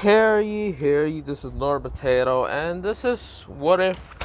Hear ye, this is Lord Potato, and this is what if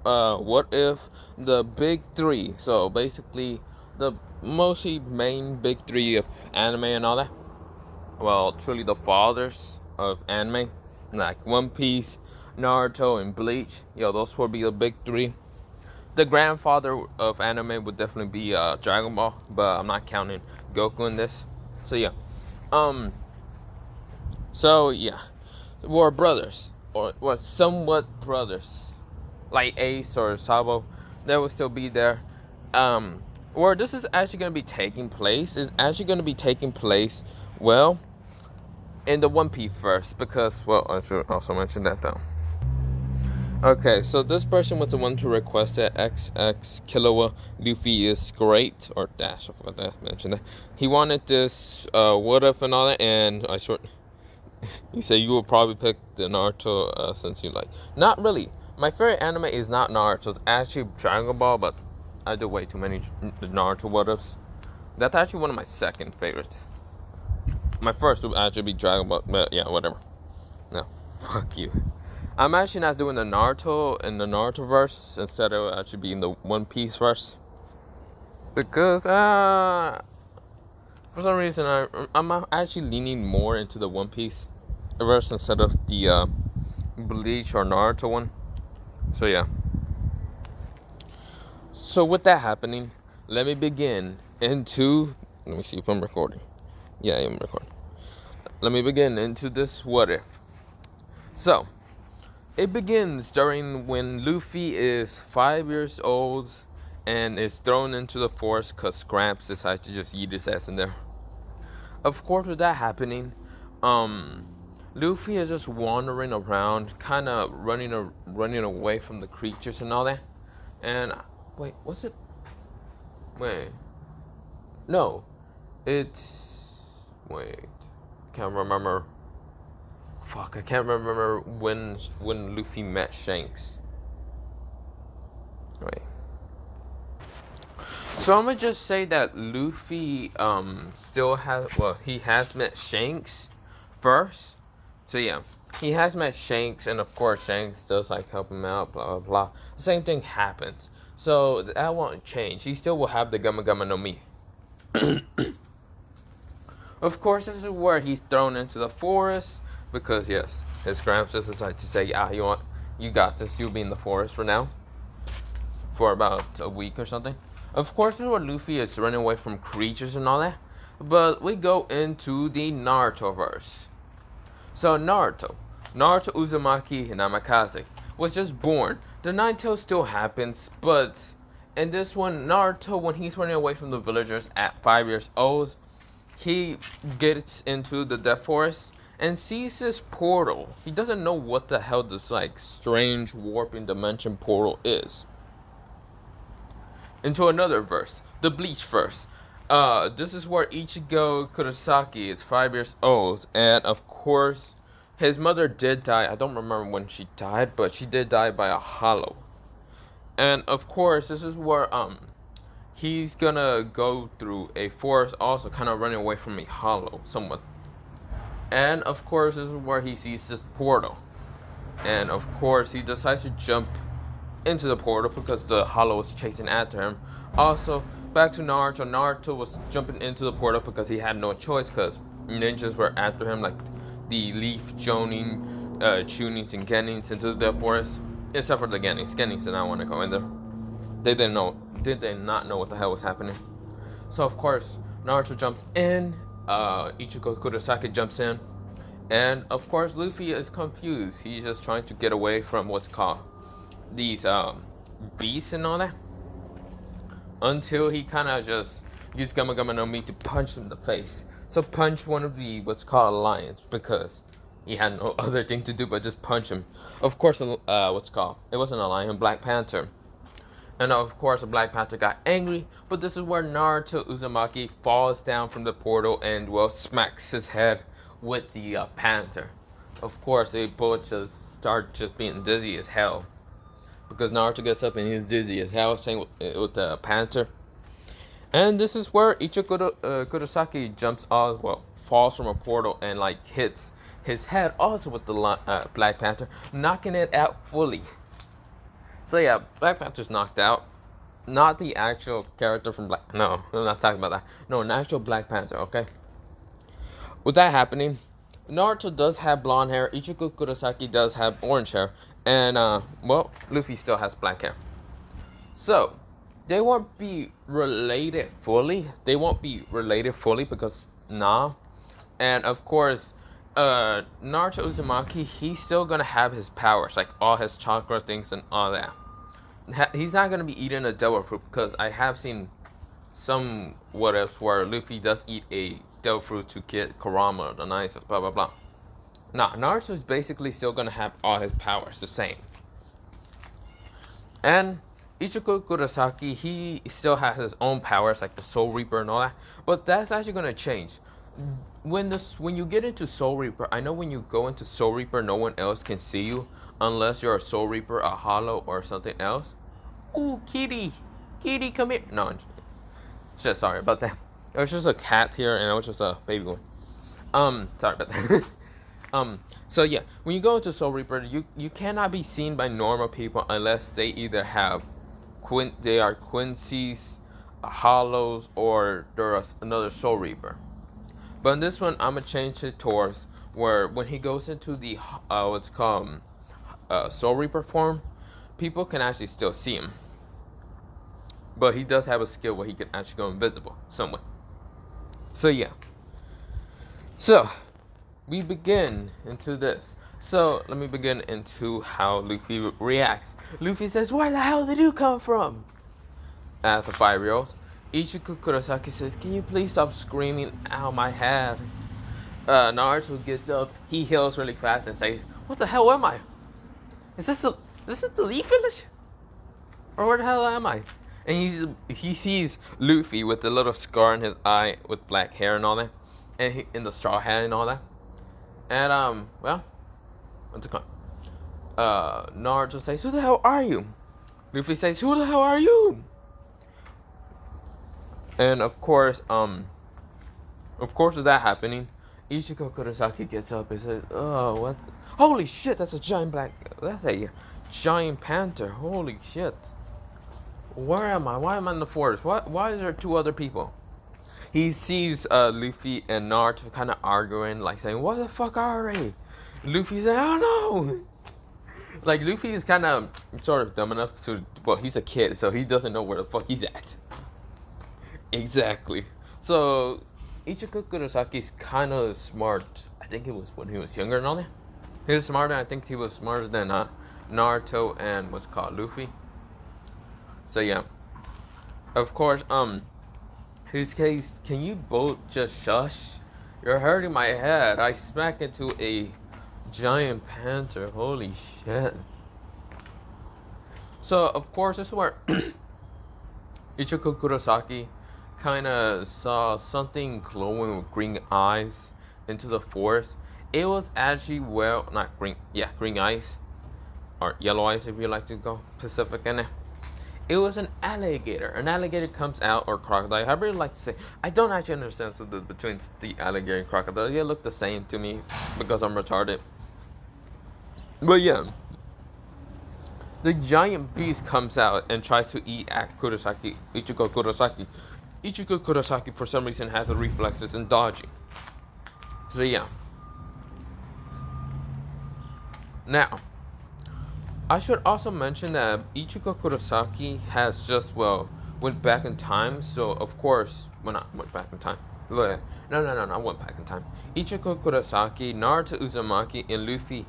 the big three, so basically the mostly main big three of anime and all that, well, truly the fathers of anime, like One Piece, Naruto, and Bleach, those would be the big three. The grandfather of anime would definitely be Dragon Ball, but I'm not counting Goku in this, so yeah. Um, so yeah. Were brothers, or was somewhat brothers, like Ace or Sabo, they will still be there. Where this is actually going to be taking place is actually going to be taking place, well, in the One Piece first, because, well, I should also mention that though. Okay, so this person was the one who requested XX Killua Luffy is great, or Dash, I forgot to mention that. He wanted this, what if and all that, and I short. You say you will probably pick the Naruto since you like. Not really. My favorite anime is not Naruto. It's actually Dragon Ball, but I do way too many Naruto what-ups. That's actually one of my second favorites. My first would actually be Dragon Ball, but yeah, whatever. No, fuck you. I'm actually not doing the Naruto in the Naruto verse instead of actually being the One Piece verse. Because, for some reason, I'm actually leaning more into the One Piece verse instead of the Bleach or Naruto one. So yeah. So with that happening, let me begin into. Let me see if I'm recording. Yeah, I am recording. Let me begin into this what if. So, it begins during when Luffy is 5 years old and is thrown into the forest because Gramps decides to just eat his ass in there. Of course, with that happening, Luffy is just wandering around, kind of running away from the creatures and all that. And wait, what's it? Wait, no, it's can't remember. Fuck, I can't remember when Luffy met Shanks. Wait. So I'm gonna just say that Luffy still has, well, he has met Shanks first. So yeah, he has met Shanks, and of course Shanks does like help him out, blah blah blah. The same thing happens, so that won't change. He still will have the Gama Gama no Mi. Of course, this is where he's thrown into the forest because yes, his gramps just decided to say, you got this. You'll be in the forest for now, for about a week or something. Of course, this is where Luffy is running away from creatures and all that. But we go into the Naruto verse. So Naruto Uzumaki Namikaze was just born. The Nine-Tails still happens, but in this one, Naruto, when he's running away from the villagers at 5 years old, he gets into the Death Forest and sees this portal. He doesn't know what the hell this like strange warping dimension portal is. Into another verse, the Bleach verse. This is where Ichigo Kurosaki is 5 years old, and of course, his mother did die. I don't remember when she died, but she did die by a hollow. And of course, this is where he's gonna go through a forest, also kind of running away from a hollow, somewhat. And of course, this is where he sees this portal, and of course, he decides to jump into the portal because the hollow was chasing after him. Also, back to Naruto. Naruto was jumping into the portal because he had no choice because ninjas were after him, like the Leaf, Jonin, Chunins, and Genins into the forest. Except for the Genins. Genins did not want to go in there. They didn't know. Did they not know what the hell was happening? So of course, Naruto jumps in. Ichigo Kurosaki jumps in. And of course, Luffy is confused. He's just trying to get away from what's called these beasts and all that, until he kind of just used Gama Gama no Mi to punch him in the face. So punch one of the what's called lions because he had no other thing to do but just punch him. Of course, it wasn't a lion, Black Panther. And of course, the Black Panther got angry, but this is where Naruto Uzumaki falls down from the portal and, well, smacks his head with the panther. Of course, they both just start just being dizzy as hell. Because Naruto gets up and he's dizzy as hell, same with the panther. And this is where Ichigo Kurosaki jumps off, well, falls from a portal and like hits his head also with the Black Panther, knocking it out fully. So yeah, Black Panther's knocked out. Not the actual character from Black. No, I'm not talking about that. No, an actual Black Panther. Okay. With that happening, Naruto does have blonde hair. Ichigo Kurosaki does have orange hair, and well, Luffy still has black hair. So they won't be related fully. Because and of course, Naruto Uzumaki, he's still gonna have his powers, like all his chakra things and all that. He's not gonna be eating a devil fruit because I have seen some what ifs where Luffy does eat a devil fruit to get Kurama, the nicest, blah blah blah. Nah, Naruto's basically still gonna have all his powers the same. And Ichigo Kurosaki, he still has his own powers like the Soul Reaper and all that, but that's actually gonna change. When you get into Soul Reaper, I know when you go into Soul Reaper, no one else can see you unless you're a Soul Reaper, a Hollow, or something else. Ooh, kitty, come here. No, shit, sorry about that. It was just a cat here, and it was just a baby one. Sorry about that. So yeah, when you go into Soul Reaper, you cannot be seen by normal people unless they either have they are Quincy's, Hollows, or there's another Soul Reaper. But in this one, I'm gonna change it towards where when he goes into the what's called Soul Reaper form, people can actually still see him. But he does have a skill where he can actually go invisible somewhat. So yeah. So we begin into this. So let me begin into how Luffy reacts. Luffy says, "Where the hell did you come from?" At the 5-year-old. Ichigo Kurosaki says, "Can you please stop screaming out my head?" Naruto gets up, he heals really fast and says, "What the hell am I? Is this the Leaf Village? Or where the hell am I?" And he sees Luffy with the little scar in his eye with black hair and all that. And in the straw hat and all that. And well, what's it called? Naruto says, "Who the hell are you?" Luffy says, "Who the hell are you?" And of course with that happening, Ichigo Kurosaki gets up and says, "Oh, what? Holy shit, that's a giant panther. Holy shit. Where am I? Why am I in the forest? Why is there 2 other people?" He sees Luffy and Naruto kind of arguing, like saying, "What the fuck are they?" Luffy's like, "I don't know." Like, Luffy is kind of sort of dumb enough to, well, he's a kid, so he doesn't know where the fuck he's at. Exactly. So, Ichigo Kurosaki's kind of smart. I think it was when he was younger and all that. He was smarter. I think he was smarter than Naruto and what's called Luffy. So yeah. Of course, his case, can you both just shush? You're hurting my head. I smacked into a giant panther. Holy shit. So, of course, this is where Ichigo Kurosaki kind of saw something glowing with green eyes into the forest. It was actually, well, not green, yeah, green eyes. Or yellow eyes if you like to go Pacific in it. It was an alligator. An alligator comes out, or crocodile, however you like to say. I don't actually understand between the alligator and crocodile. They look the same to me because I'm retarded. But yeah, the giant beast comes out and tries to eat at Ichigo Kurosaki. Ichigo Kurosaki, for some reason, has the reflexes in dodging. So yeah. Now, I should also mention that Ichigo Kurosaki has just, well, went back in time. So, of course, when I went back in time. No, I went back in time. Ichigo Kurosaki, Naruto Uzumaki, and Luffy,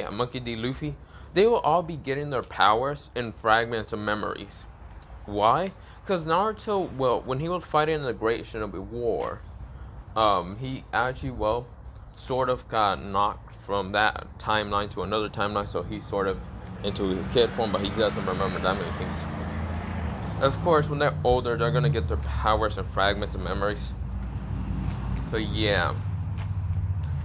Monkey D. Luffy, they will all be getting their powers in fragments of memories. Why? Because Naruto, well, when he was fighting in the Great Shinobi War, he actually, well, sort of got knocked from that timeline to another timeline, so he's sort of into his kid form, but he doesn't remember that many things. Of course, when they're older, they're gonna get their powers and fragments of memories. But yeah,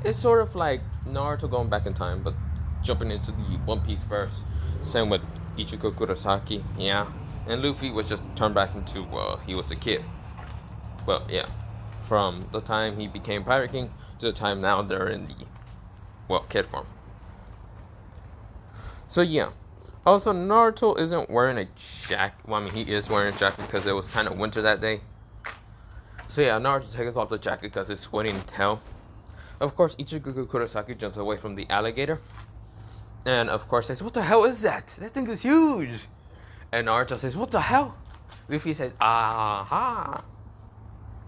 it's sort of like Naruto going back in time, but jumping into the One Piece verse. Same with Ichigo Kurosaki, yeah. And Luffy was just turned back into, well, he was a kid. Well, yeah. From the time he became Pirate King to the time now they're in the, well, kid form. So yeah. Also, Naruto isn't wearing a jacket. Well, I mean, he is wearing a jacket because it was kind of winter that day. So yeah, Naruto takes off the jacket because it's sweating to hell. Of course, Ichigo Kurosaki jumps away from the alligator. And of course says, "What the hell is that? That thing is huge." And Naruto says, "What the hell?" Luffy says, "Aha.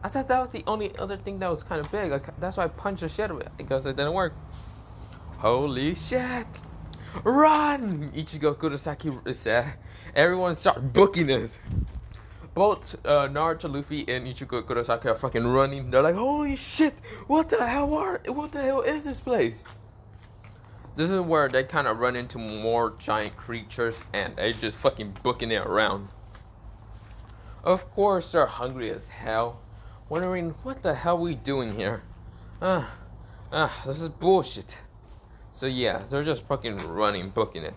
I thought that was the only other thing that was kind of big. That's why I punched the shit out of it because it didn't work." Holy shit! Run! Ichigo Kurosaki said. Everyone start booking it. Both Naruto, Luffy, and Ichigo Kurosaki are fucking running. They're like, "Holy shit! What the hell is this place?" This is where they kind of run into more giant creatures, and they just fucking booking it around. Of course, they're hungry as hell, wondering what the hell we doing here. This is bullshit. So yeah, they're just fucking running, booking it.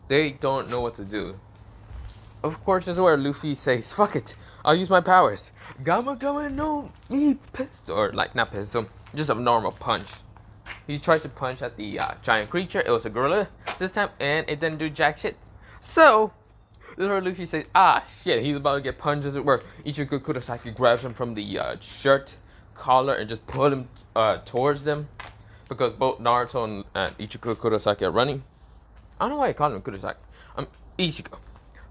They don't know what to do. Of course, this is where Luffy says, "Fuck it, I'll use my powers. Gamma Gamma no Mi pistol," or like not pistol, just a normal punch. He tries to punch at the giant creature. It was a gorilla this time, and it didn't do jack shit. So, this is where Luffy says, shit, he's about to get punched as it were. Ichigo Kurosaki grabs him from the shirt collar and just pull him towards them. Because both Naruto and Ichigo Kurosaki are running. I don't know why I call him Kurosaki. Ichigo.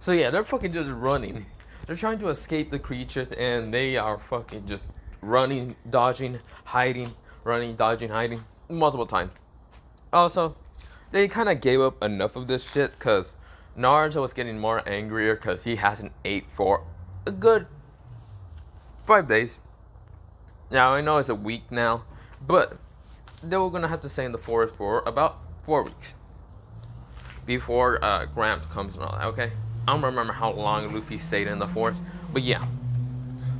So yeah, they're fucking just running. They're trying to escape the creatures, and they are fucking just running, dodging, hiding, running, dodging, hiding. Multiple times. Also, they kind of gave up enough of this shit because Naruto was getting more angrier because he hasn't ate for a good 5 days. Now, I know it's a week now, but they were going to have to stay in the forest for about 4 weeks before Gramps comes and all that, okay? I don't remember how long Luffy stayed in the forest, but yeah.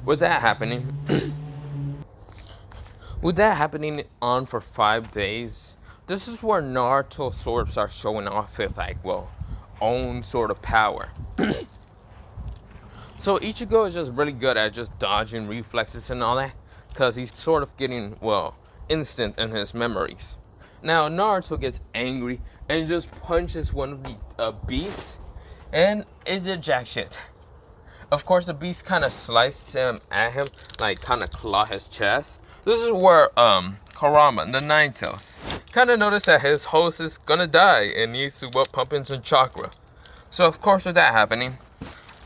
With that happening... With that happening on for 5 days, this is where Naruto sort of starts showing off his, own sort of power. So Ichigo is just really good at just dodging reflexes and all that, because he's sort of getting, instant in his memories. Now, Naruto gets angry and just punches one of the beasts, and it did jack shit. Of course, the beast kind of sliced him at him, kind of claw his chest. This is where Kurama, the Nine Tails, kind of noticed that his host is gonna die and needs to pump in some chakra. So of course, with that happening,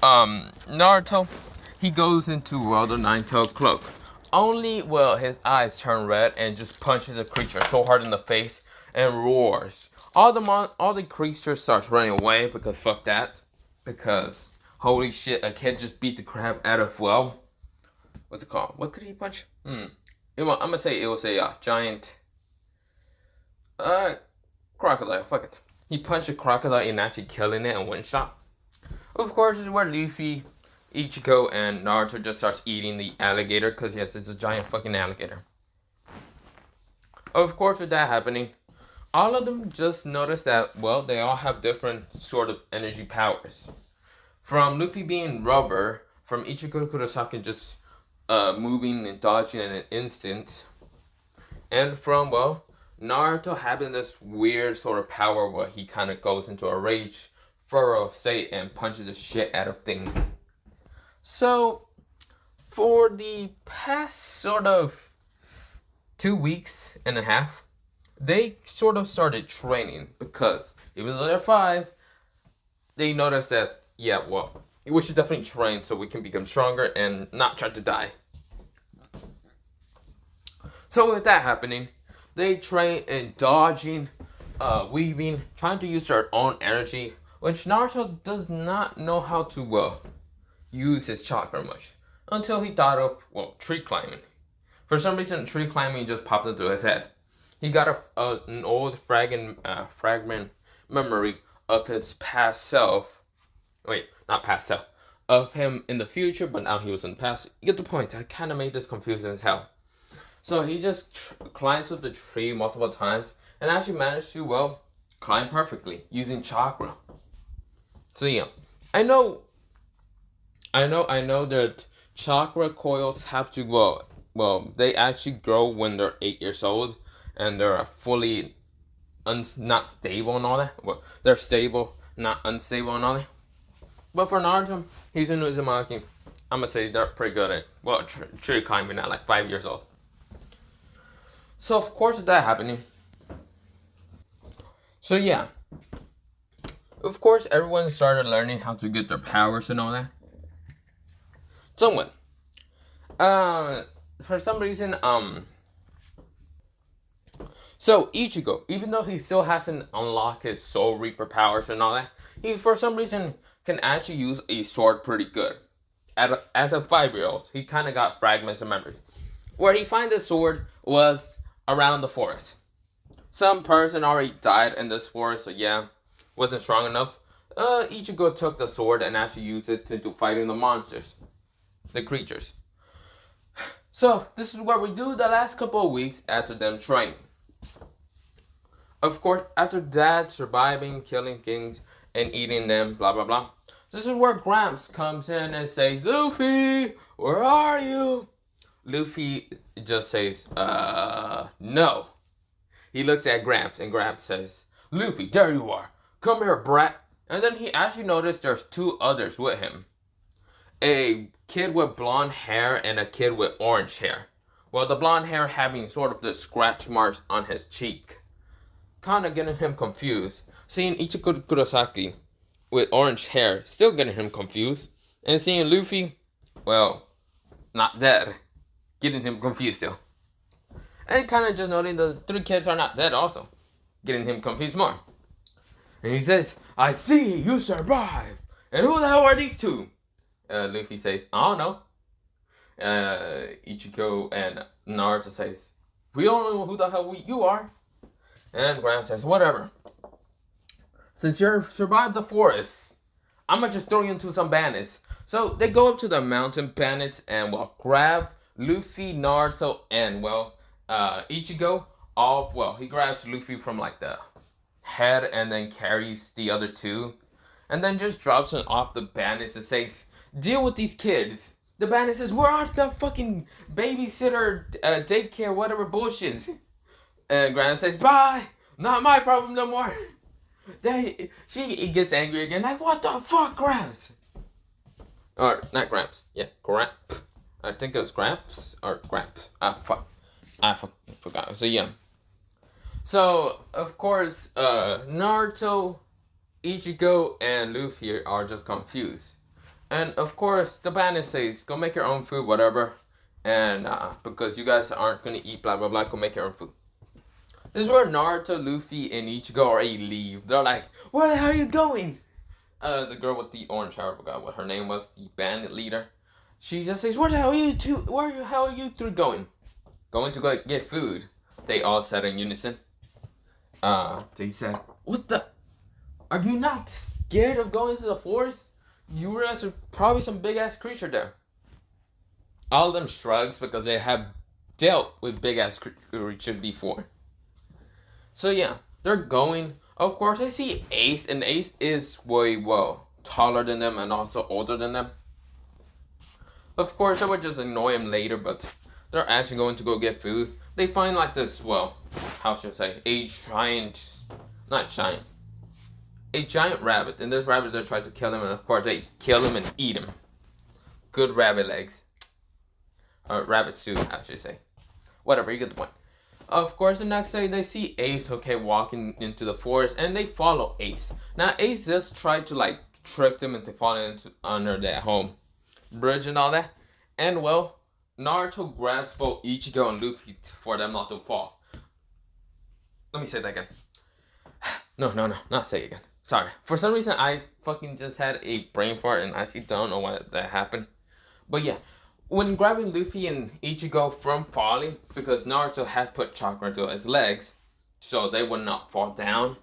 Naruto, he goes into the Nine Tail cloak. Only his eyes turn red and just punches the creature so hard in the face and roars. All the creatures starts running away because fuck that. Because holy shit, a kid just beat the crap out of what's it called? What did he punch? I'm gonna say it was a giant crocodile. Fuck it. He punched a crocodile and actually killing it in one shot. Of course, this is where Luffy, Ichigo, and Naruto just starts eating the alligator because yes, it's a giant fucking alligator. Of course, with that happening, all of them just notice that they all have different sort of energy powers. From Luffy being rubber, from Ichigo Kurosaki just moving and dodging in an instant. And from, Naruto having this weird sort of power where he kind of goes into a rage, furrow state and punches the shit out of things. So, for the past sort of 2 weeks and a half, they sort of started training because even though they're 5, they noticed that, we should definitely train so we can become stronger and not try to die. So with that happening, they train in dodging, weaving, trying to use their own energy, which Naruto does not know how to, use his chakra much. Until he thought of, tree climbing. For some reason, tree climbing just popped into his head. He got an old fragment memory of his past self. Wait, not past self. Of him in the future, but now he was in the past. You get the point. I kind of made this confusing as hell. So he just climbs up the tree multiple times and actually managed to, climb perfectly using chakra. So yeah, I know that chakra coils have to, well, they actually grow when they're 8 years old, and they're fully not stable and all that. Well, they're stable, not unstable and all that. But for Naruto, he's in Uzumaki. I'm gonna say they're pretty good at tree climbing at like 5 years old. So of course with that happening. So yeah, of course everyone started learning how to get their powers and all that. Somewhat. For some reason, so Ichigo, even though he still hasn't unlocked his Soul Reaper powers and all that, he for some reason can actually use a sword pretty good. As a 5-year-old, he kind of got fragments of memories. Where he find the sword was around the forest. Some person already died in this forest, so yeah, wasn't strong enough. Ichigo took the sword and actually used it to do fighting the monsters, the creatures. So this is what we do the last couple of weeks after them training. Of course, after that, surviving, killing kings, and eating them, blah blah blah. This is where Gramps comes in and says, "Luffy, where are you?" Luffy just says, no. He looks at Gramps and Gramps says, "Luffy, there you are. Come here, brat." And then he actually noticed there's 2 others with him. A kid with blonde hair and a kid with orange hair. Well, the blonde hair having sort of the scratch marks on his cheek. Kind of getting him confused. Seeing Ichigo Kurosaki with orange hair, still getting him confused. And seeing Luffy, well, not dead, getting him confused still. And kind of just noting the 3 kids are not dead also, getting him confused more. And he says, "I see you survived. And who the hell are these 2? Luffy says, "I don't know." Ichigo and Naruto says, "We don't know who the hell you are." And Gramps says, "Whatever. Since you survived the forest, I'm gonna just throw you into some bandits." So they go up to the mountain bandits and grab Luffy, Naruto, and Ichigo. He grabs Luffy from like the head and then carries the other 2, and then just drops him off the bandits and says, "Deal with these kids." The bandit says, "We're off the fucking babysitter, daycare, whatever bullshit." And Gramps says, "Bye, not my problem no more." Then she gets angry again, like, "What the fuck, Gramps?" Or not Gramps, yeah, Gramps. I think it was Gramps or Gramps. I forgot. So yeah. So of course, Naruto, Ichigo, and Luffy are just confused. And of course, the bandit says, "Go make your own food, whatever." And because you guys aren't gonna eat, blah blah blah, go make your own food. This is where Naruto, Luffy, and Ichigo already leave. They're like, "Where the hell are you going?" The girl with the orange hair, I forgot what her name was, the bandit leader. She just says, "Where the hell are you 2? Where the hell are you 3 going?" "Going to go get food," they all said in unison. They said, "What the? Are you not scared of going to the forest? You realize there's probably some big ass creature there." All of them shrugs because they have dealt with big ass creatures before. So yeah, they're going. Of course, I see Ace, and Ace is way taller than them and also older than them. Of course, I would just annoy him later, but they're actually going to go get food. They find like this, how should I say, a giant rabbit. And this rabbit, they try to kill him, and of course they kill him and eat him. Good rabbit legs. Or rabbit stew, I should say. Whatever, you get the point. Of course, the next day they see Ace, walking into the forest, and they follow Ace. Now, Ace just tried to trick them into falling under their home bridge and all that. And Naruto grabs both Ichigo and Luffy for them not to fall. Let me say that again. No, not say it again. Sorry. For some reason, I fucking just had a brain fart and I actually don't know why that happened. But yeah. When grabbing Luffy and Ichigo from falling, because Naruto has put chakra into his legs, so they would not fall down.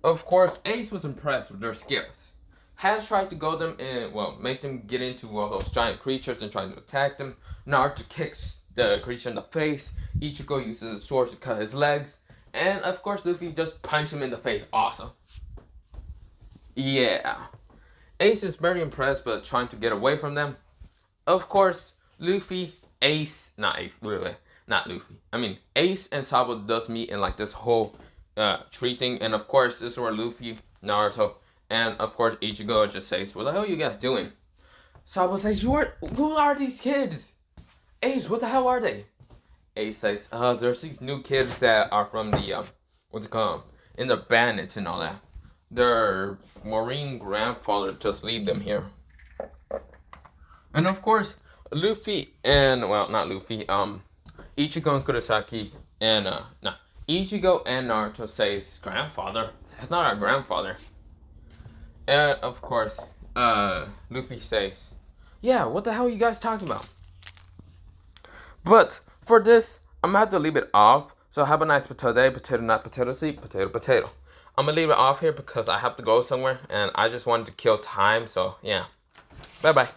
Of course, Ace was impressed with their skills. Has tried to go them in, make them get into those giant creatures and try to attack them. Naruto kicks the creature in the face. Ichigo uses a sword to cut his legs. And of course, Luffy just punched him in the face. Awesome. Yeah. Ace is very impressed, but trying to get away from them. Of course, Luffy, Ace, not Ace, not Luffy. I mean, Ace and Sabo does meet in like this whole tree thing, and of course, this is where Luffy, Naruto, and of course Ichigo just says, "What the hell are you guys doing?" Sabo says, "Who are these kids?" Ace, what the hell are they? Ace says, there's these new kids that are from the what's it called? In the bandits and all that. Their Marine grandfather just leave them here. And of course, Luffy and, well, not Luffy, Ichigo and Kurosaki and, Ichigo and Naruto says, grandfather? That's not our grandfather. And of course, Luffy says, yeah, what the hell are you guys talking about? But for this, I'm gonna have to leave it off. So have a nice potato day, potato not potato seed, potato potato. I'm gonna leave it off here because I have to go somewhere and I just wanted to kill time. So yeah, bye bye.